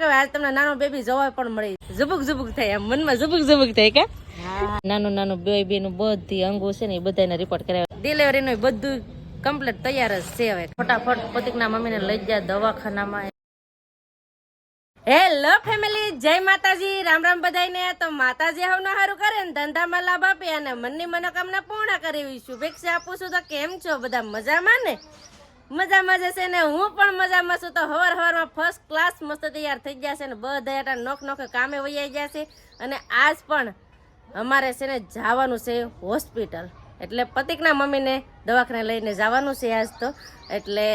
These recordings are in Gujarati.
આજ તમને નાનો બેબી જોવા પણ મળી ઝુબુક ઝુબુક થાય એમ મનમાં ઝુબુક ઝુબુક થાય કે નાનું નાનું બેબી નું બધી અંગો છે ને એ બધાને રિપોર્ટ કરાવ્યા ડિલિવરી નું બધું કમ્પ્લીટ તૈયાર જ છે હવે ફટાફટ પતિકના મમ્મીને લઈ ગયા દવાખાનામાં હેલો ફેમિલી જય માતાજી રામ રામ બધાઈને તો માતાજી હવનું સારું કરે ને ધંધામાં લાભ આપે અને મનની મનોકામના પૂર્ણ કરે એવી શુભેચ્છા આપું છું તો કેમ છો બધા મજામાં ને મજામાં જશે ને હું પણ મજામાં છું તો હવારમાં ફર્સ્ટ ક્લાસ મસ્ત તૈયાર થઈ જશે ને બધા નોખ નોખે કામે વૈયા જશે અને આજ પણ અમારે છે ને જવાનું છે હોસ્પિટલ એટલે પતિકના મમ્મીને દવાખાને લઈને જવાનું છે આજ તો એટલે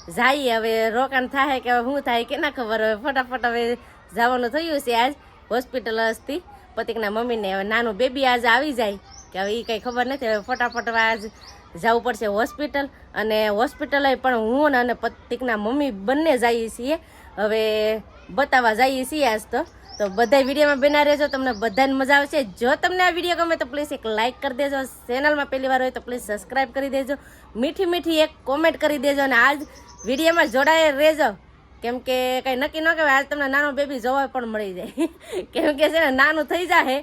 જઈએ હવે રોકાણ થાય કે હવે શું થાય કે ના ખબર હવે ફટાફટ હવે જવાનું થયું છે આજ હોસ્પિટલ હસ્તી પતિકના મમ્મીને હવે નાનું બેબી આજ આવી જાય કે હવે એ કંઈ ખબર નથી હવે ફટાફટ આજ જવું પડશે હોસ્પિટલ અને હોસ્પિટલે પણ હું અને પતિકના મમ્મી બંને જઈએ છીએ હવે બતાવવા જઈએ છીએ આજ તો બધા વિડીયોમાં બના રહેજો તમને બધાને મજા આવશે જો તમને આ વિડીયો ગમે તો પ્લીઝ એક લાઇક કરી દેજો ચેનલમાં પહેલી વાર હોય તો પ્લીઝ સબસ્ક્રાઈબ કરી દેજો મીઠી મીઠી એક કોમેન્ટ કરી દેજો અને આજ વિડીયોમાં જોડાઈ રહેજો કેમ કે કંઈ નક્કી ન કહેવાય આજ તમને નાનો બેબી જોવા પણ મળી જાય કેમ કે છે ને નાનું થઈ જાય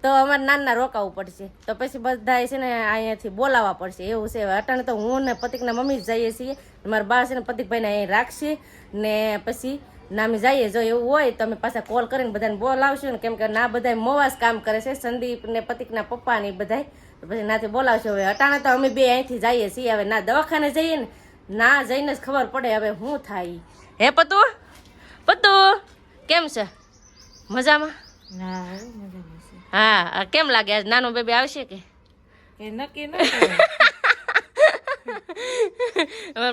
તો અમારે નાના રોકાવું પડશે તો પછી બધા છે ને અહીંયાથી બોલાવવા પડશે એવું છે અટાણે તો હું ને પતિકના મમ્મી જ જઈએ છીએ મારા બા છે ને પતિકભાઈને અહીં રાખશે ને પછી નામી જઈએ જો એવું હોય તો અમે પાછા કોલ કરીને બધાને બોલાવશું ને કેમ કે ના બધા મોવાસ કામ કરે છે સંદીપ ને પતિકના પપ્પા ને બધા પછી નાથી બોલાવશું હવે અટાણે તો અમે બે અહીંથી જઈએ છીએ હવે ના દવાખાને જઈએ ને ના જઈને જ ખબર પડે હવે શું થાય હે પતુ કેમ છે મજામાં હા કેમ લાગે આજ નાનું બેબી આવશે કે નક્કી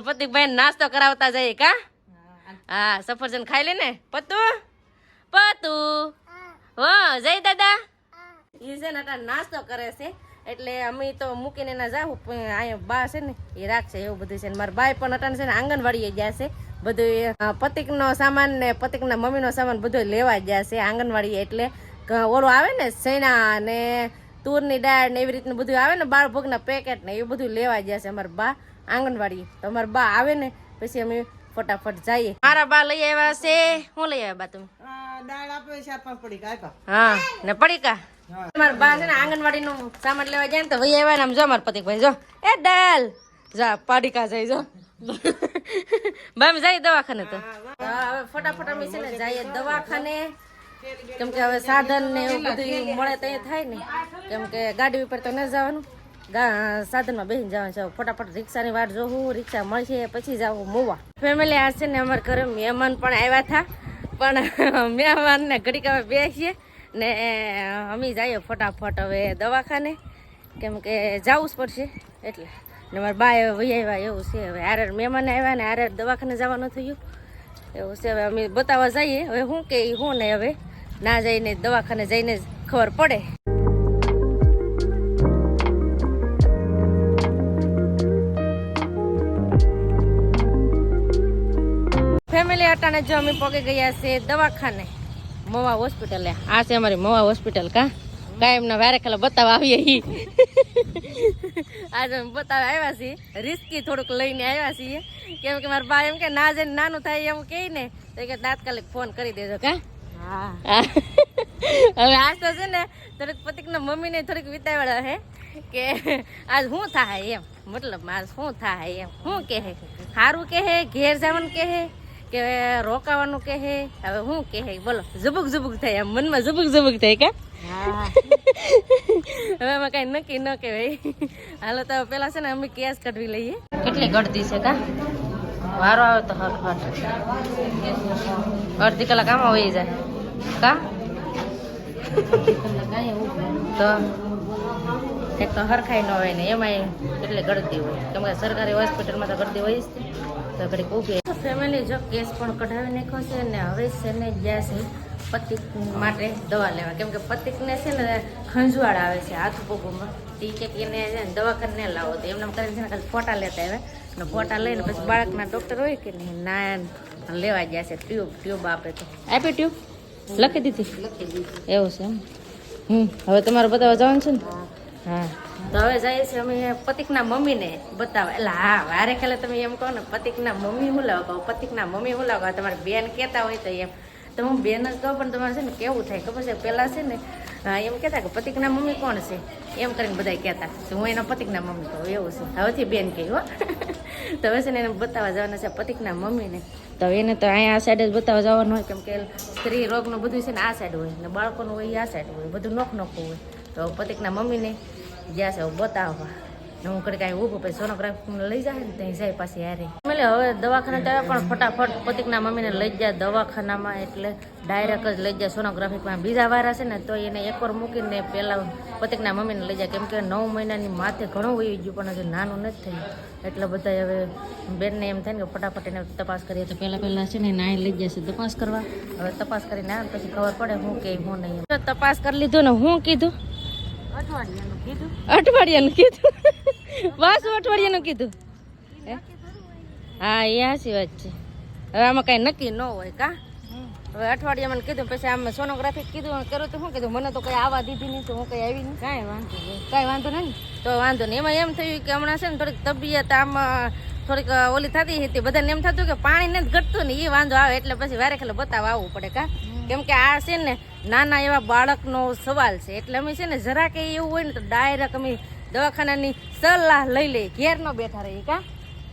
પતિકભાઈ નાસ્તો કરાવતા જઈએ કા હા સફરજન ખાઈ લે ને પતુ હો જય દાદા એ છે ને નાસ્તો કરે છે એટલે અમે તો મૂકીને ના જાવ અહીંયા બા છે ને એ રાખશે એવું બધું છે ને મારા બાઈ પણ અટાણ છે ને આંગણવાડીએ ગયા છે બધું પતિકનો સામાન ને પતિકના મમ્મીનો સામાન બધું લેવા ગયા છે આંગણવાડીએ એટલે ઓળો આવે ને સૈણા ને તુરની દાળ ને એવી રીતનું બધું આવે ને બાળભોગના પેકેટ ને એવું બધું લેવા ગયા છે અમારા બા આંગણવાડી તો અમારા બા આવે ને પછી અમે ફટાફટ જઈએ મારા બા લઈ આવ્યા છે શું લઈ આવ્યા બા તમે દાળ આપે 4-5 પડીકા આપ્યા હા ને પડીકા મારા બા છે ને આંગણવાડી નું સામાન લેવા જાય ને તો વહી આવ્યા ને આમ જો મારા પતિકભાઈ જો એ દાલ જા પડીકા જઈ જો બામ જાય દવાખાને તો હવે ફટાફટ અમે છે ને જઈએ દવાખાને કેમ કે હવે સાધન ને એવું બધું મળે તો થાય ને કેમ કે ગાડી ઉપર તો ન જવાનું સાધનમાં બેસીને જવાનું છે ફટાફટ રિક્ષાની વાટ જોવું રિક્ષા મળશે પછી જવું મોવા ફેમિલી આ છે ને અમારા ઘરે મહેમાન પણ આવ્યા હતા પણ મહેમાનને ઘડીક હવે બેસીએ ને અમે જઈએ ફટાફટ હવે દવાખાને કેમ કે જવું જ પડશે એટલે ને મારા બા હવે વહી આવ્યા એવું છે હવે આરે મહેમાન આવ્યા ને આરે દવાખાને જવાનું થયું એવું છે હવે અમે બતાવવા જઈએ હવે શું કે શું ને હવે ના જઈને દવાખાને જઈને જ ખબર પડે ફેમિલી અટાણે જો અમે પગે ગયા છે દવાખાને મવા હોસ્પિટલે આ છે અમારી મવા હોસ્પિટલ કાયમ ના વારે ખાલી બતાવવા આવીએ આજે બતાવવા આવ્યા છીએ રિસ્કી થોડુંક લઈને આવ્યા છીએ કેમ કે મારા બા એમ કે ના જઈને નાનું થાય એમ કહે ને તો કે તાત્કાલિક ફોન કરી દેજો હવે આજ તો છે ને થોડીક પતિકના મમ્મીને થોડીક વિતાવડા હે કે આજ શું થાય એમ મતલબ આજ શું થાય એમ શું કહે સારું કહે ઘેર જવાનું કહે કે રોકાવાનું કહે હવે શું કહે બોલો ઝુબુક ઝુબુક થાય એમ મનમાં ઝુબુક ઝુબુક થાય કે હવે એમાં કઈ નક્કી ન કહેવાય હાલો તો પેલા છે ને અમે કેસ કઢવી લઈએ કેટલી ગળદી છે વારો આવે તો હરખટ અડધી કલાક આમાં વહી જાય તો એક તો હરખાઈ ન હોય ને એમાં કેટલી ગળદી હોય કેમ કે સરકારી હોસ્પિટલમાં તો ગળદી હોય જ તો ઘડીક ઊભી ફેમિલી જો કેસ પણ કઢાવી નાખ્યો છે ને હવે છે ને ગયા છે પતિક માટે દવા લેવા કેમ કે પતિકને છે ને ખંજવાળ આવે છે હાથ પગોમાં એ કે એને છે ને દવાખાને લાવો તો એમને કરીને છે ને ખાલી ફોટા લેતા આવે ને ફોટા લઈને પછી બાળકના ડૉક્ટર હોય કે નહીં ના લેવા ગયા છે ટ્યુબ આપે તો આપી ટ્યુબ લખી દીધી એવું છે એમ હવે તમારે બતાવવા જવાનું છે ને હા તો હવે જાય છે અમે પતિકના મમ્મીને બતાવવા એટલે હા વારે ખેલે તમે એમ કહો ને પતિકના મમ્મી હું લાવો કહો પતિકના મમ્મી હું લાવો તમારી બેન કહેતા હોય તો એમ તો હું બેન જ કહું પણ તમારે છે ને કેવું થાય ખબર છે પહેલાં છે ને એમ કહેતા કે પતિકના મમ્મી કોણ છે એમ કરીને બધા કહેતા તો હું એના પતિકના મમ્મી કહું એવું છે હવેથી બેન કહી હો તો હવે છે ને એને બતાવવા જવાના છે પતિકના મમ્મીને તો એને તો અહીંયા આ સાઈડ જ બતાવવા જવાનું હોય કેમ કે સ્ત્રી રોગનું બધું છે ને આ સાઈડ હોય ને બાળકોનું હોય આ સાઈડ હોય બધું નોખું હોય તો પતિકના મમ્મીને જ્યાં છે બતાવવા હું કડી કાંઈ ઊભું પછી સોનોગ્રાફી લઈ જાય ને ત્યાં જાય પાછી યારે હવે દવાખાના ત્યાં પણ ફટાફટ પતિકના મમ્મીને લઈ જાય દવાખાનામાં એટલે ડાયરેક્ટ જ લઈ જાય સોનોગ્રાફીમાં બીજા વારા છે ને તો એને એકવાર મૂકીને પહેલાં પતિકના મમ્મીને લઈ જાય કેમ કે 9 મહિનાની માથે ઘણું વહી ગયું પણ હજુ નાનું નથી થયું એટલે બધા હવે બેનને એમ થાય ને કે ફટાફટ એને તપાસ કરીએ તો પહેલાં છે ને નાઈ લઈ જશે તપાસ કરવા હવે તપાસ કરીને આવે પછી ખબર પડે હું કે હું નહીં તપાસ કરી લીધું ને હું કીધું અઠવાડિયાનું કીધું બસ અઠવાડિયાનું કીધું હા એ સાચી વાત છે હવે આમાં કઈ નક્કી ન હોય કા હવે અઠવાડિયામાં કીધું પછી આમ સોનોગ્રાફી કીધું કરું તો શું કીધું મને તો કઈ આવવા દીધી નહીં તો હું કઈ આવી નહીં કાંઈ વાંધો નહીં તો વાંધો નહીં એમાં એમ થયું કે હમણાં છે ને થોડીક તબિયત આમ થોડીક ઓલી થતી હતી બધાને એમ થતું કે પાણી નથી ઘટતું ને એ વાંધો આવે એટલે પછી વારે ખાલી બતાવવા આવવું પડે કા કેમ કે આ છે ને નાના એવા બાળકનો સવાલ છે એટલે અમે છે ને જરા કે એવું હોય ને તો ડાયરેક્ટ અમે દવાખાનાની સલાહ લઈ લઈએ ઘેર ન બેઠા રહીએ કા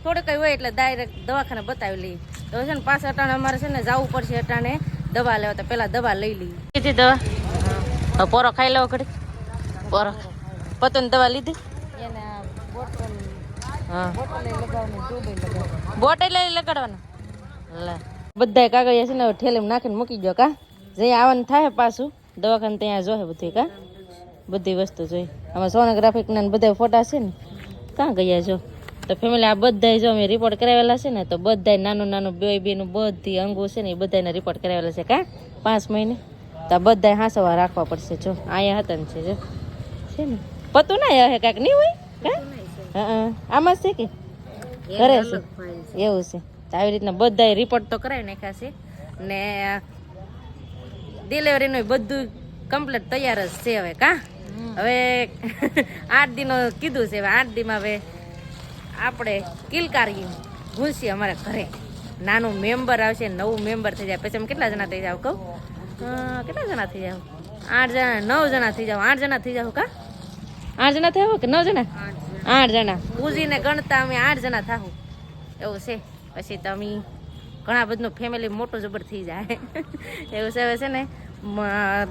થોડું કંઈ હોય એટલે ડાયરેક્ટ દવાખાને બતાવી લઈએ તો છે ને પાછા અટાણે અમારે છે ને જવું પડશે અટાણે દવા લેવા તો પહેલાં દવા લઈ લઈએ લીધી દવા હવે પોરો ખાઈ લેવો ઘડી પોરો પતન દવા લીધી હા બોટલ લગાડવાના લે બધા કાગળિયા છે ને ઠેલીમાં નાખીને મૂકી દો કા જઈ આવવાનું થાય પાછું દવાખાને ત્યાં જોહે બધું કા બધી વસ્તુ જોઈ આમાં સોનોગ્રાફીના બધા ફોટા છે ને ક્યાં ગયા જો તો ફેમિલી આ બધા જો અમે રિપોર્ટ કરાવેલા છે ને તો બધા નાનું બેબીનું બધી અંગો છે ને એ બધાને રિપોર્ટ કરાવેલા છે કા 5 મહિને તો આ બધા હાંસવા રાખવા પડશે જો અહીંયા હતા ને છે જો છે ને પતું ના હે કાંઈક નહીં હોય કા હા આમાં છે કે ઘરે છે એવું છે તો આવી રીતના બધા રિપોર્ટ તો કરાવી નાખ્યા છે ને ડિલિવરીનું બધું કમ્પ્લીટ તૈયાર જ છે હવે કા હવે 8 દિનો કીધું છે હવે 8 દીમાં હવે આપણે કિલકારી ઘૂસી અમારા ઘરે નાનું મેમ્બર આવશે નવું મેમ્બર થઈ જાય પછી અમે કેટલા જણા થઈ જાવ કહું કેટલા જણા થઈ જાવ 8 જણા 9 જણા થઈ જાવ 8 જણા થઈ જાવ કા 8 જણા થયા કે 9 જણા 8 જણા પૂજીને ગણતા અમે 8 જણા થાવું એવું છે પછી તો અમે ઘણા બધું ફેમિલી મોટું જબર થઈ જાય એવું છે હવે છે ને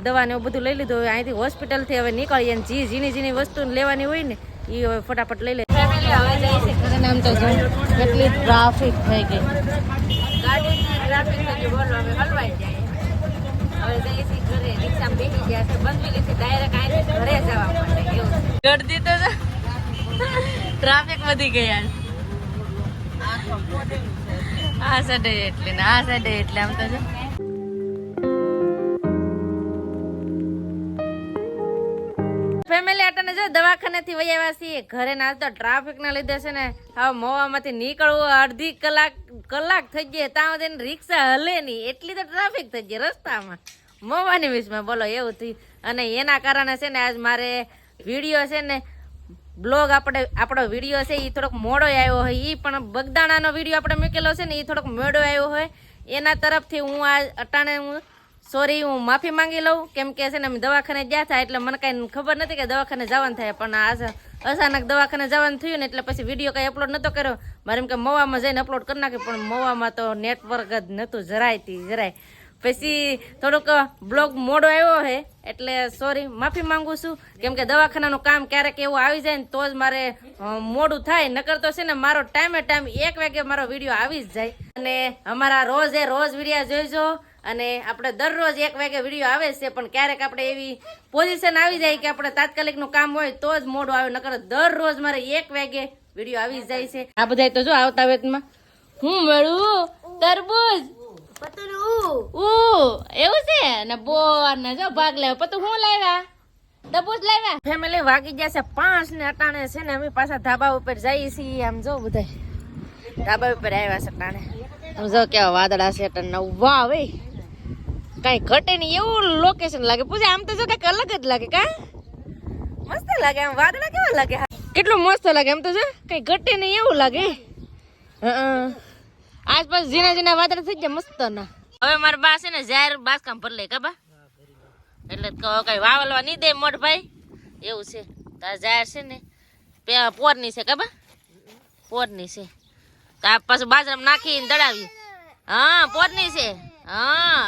દવાને એવું બધું લઈ લીધું હવે અહીંથી હોસ્પિટલથી હવે નીકળીએ ને ઝીણી વસ્તુ લેવાની હોય ને એ હવે ફટાફટ લઈ લે ફેમિલી હવે જાય છે ઘરે આમ તો કેટલી ટ્રાફિક થઈ ગઈ ગાડીની ટ્રાફિક થઈ ગઈ બોલો હવે હલવાઈ જાય હવે જઈએ છીએ ઘરે રિક્ષામાં બેસી ગયા છે બંધ છે ડાયરેક્ટ અહીંથી ઘરે જવા માટે એવું ગળદી તો ટ્રાફિક વધી ગયા આ સાઈડે એટલે ને આ સાઈડે એટલે આમ તો જો ફેમિલી આટાને જો દવાખાનેથી વહી આવ્યા છીએ ઘરે ના તો ટ્રાફિક ના લીધે છે ને હવે મોવામાંથી નીકળવું અડધી કલાક થઈ ગઈ ત્યાં સુધી રિક્ષા હલે નહીં એટલી તો ટ્રાફિક થઈ ગઈ રસ્તામાં મોવાની વીસમાં બોલો એવું થયું અને એના કારણે છે ને આજ મારે વિડીયો છે ને બ્લોગ આપણો વિડીયો છે એ થોડોક મોડો આવ્યો હોય એ પણ બગદાણાનો વિડીયો આપણે મૂકેલો છે ને એ થોડોક મોડો આવ્યો હોય એના તરફથી હું આ અટાણે સોરી હું માફી માંગી લઉં કેમ કે છે ને અમે દવાખાને ગયા હતા એટલે મને કાંઈ ખબર નથી કે દવાખાને જવાનું થાય પણ અચાનક દવાખાને જવાનું થયું ને એટલે પછી વિડીયો કાંઈ અપલોડ નહોતો કર્યો મારે એમ કે મવામાં જઈને અપલોડ કરી નાખ્યો પણ મવામાં તો નેટવર્ક જ નહોતું જરાય પછી થોડુંક બ્લોગ મોડો આવ્યો છે એટલે સોરી માફી માંગુ છું કેમ કે દવાખાનાનું કામ ક્યારેક એવું આવી જાય ને તો જ મારે મોડું થાય નકર તો છે ને મારો ટાઈમ 1 વાગે મારો વિડીયો આવી જ જાય અને અમારા રોજ વિડીયો જોઈજો અને આપણે દરરોજ 1 વાગે વિડીયો આવે છે પણ ક્યારેક આપણે એવી પોઝિશન આવી જાય કે આપણે તાત્કાલિકનું કામ હોય તો જ મોડું આવે નકર દરરોજ મારે 1 વાગે વિડીયો આવી જાય છે આ બધા તો જો આવતા વેતમાં હું મળું તરબૂજ એવું છે ને બોર ને જો ભાગ લેવા પતું હું લાવ્યા તરબૂચ લાવ્યા ફેમિલી વાગી ગયા છે 5 ને અટાણે છે ને અમે પાછા ધાબા ઉપર જઈએ છીએ આમ જો બધા ધાબા ઉપર આવ્યા છે અટાણે આમ જો કેવા વાદળા છે અટાણે વાહ વે કઈ ઘટે નહીં એવું લોકેશન લાગે પૂજા આમ તો જો કઈક અલગ જ લાગે કા મસ્ત લાગે આમ વાદળા કેવા લાગે કેટલું મસ્ત લાગે આમ તો જો કઈ ઘટે નહીં એવું લાગે આસપાસ ઝીણા વાદળા થઈ ગયા મસ્ત ના હવે મારા બા છે ને જાહેર બાસકામ ભર લે કબા એટલે કઈ વાવલવા નહીં દે મોઢ ભાઈ એવું છે તાર જાહેર છે ને પોરની છે કબા પોરની છે તો આ પાછું બાજરામાં નાખીને દડાવી હા પોરની છે હા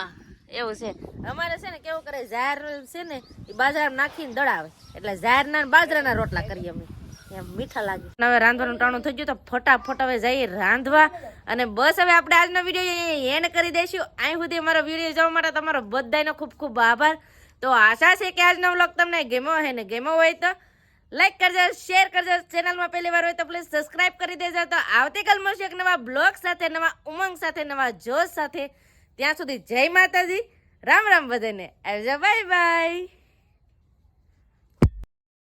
એવું છે અમારે છે ને કેવું કરે જાહેર છે ને એ બાજરામાં નાખીને દડાવે એટલે જાહેરના બાજરાના રોટલા કરીએ અમે એમ મીઠા લાગે હવે રાંધવાનું ટાણું થઈ ગયું તો ફટાફટ હવે જઈએ રાંધવા અને બસ હવે આપણે આજનો વિડીયો એન્ડ કરી દઈશું અહીં સુધી અમારો વિડીયો જોવા માટે તમારો બધાનો ખૂબ ખૂબ આભાર તો આશા છે કે આજનો વ્લોગ તમને ગમ્યો હે ને ગમ્યો હોય તો લાઈક કરજો શેર કરજો ચેનલમાં પહેલી વાર હોય તો પ્લીઝ સબસ્ક્રાઇબ કરી દેજો તો આવતીકાલ મળશે એક નવા બ્લોગ સાથે નવા ઉમંગ સાથે નવા જોશ સાથે ત્યાં સુધી જય માતાજી રામ રામ બધાને આવજો બાય બાય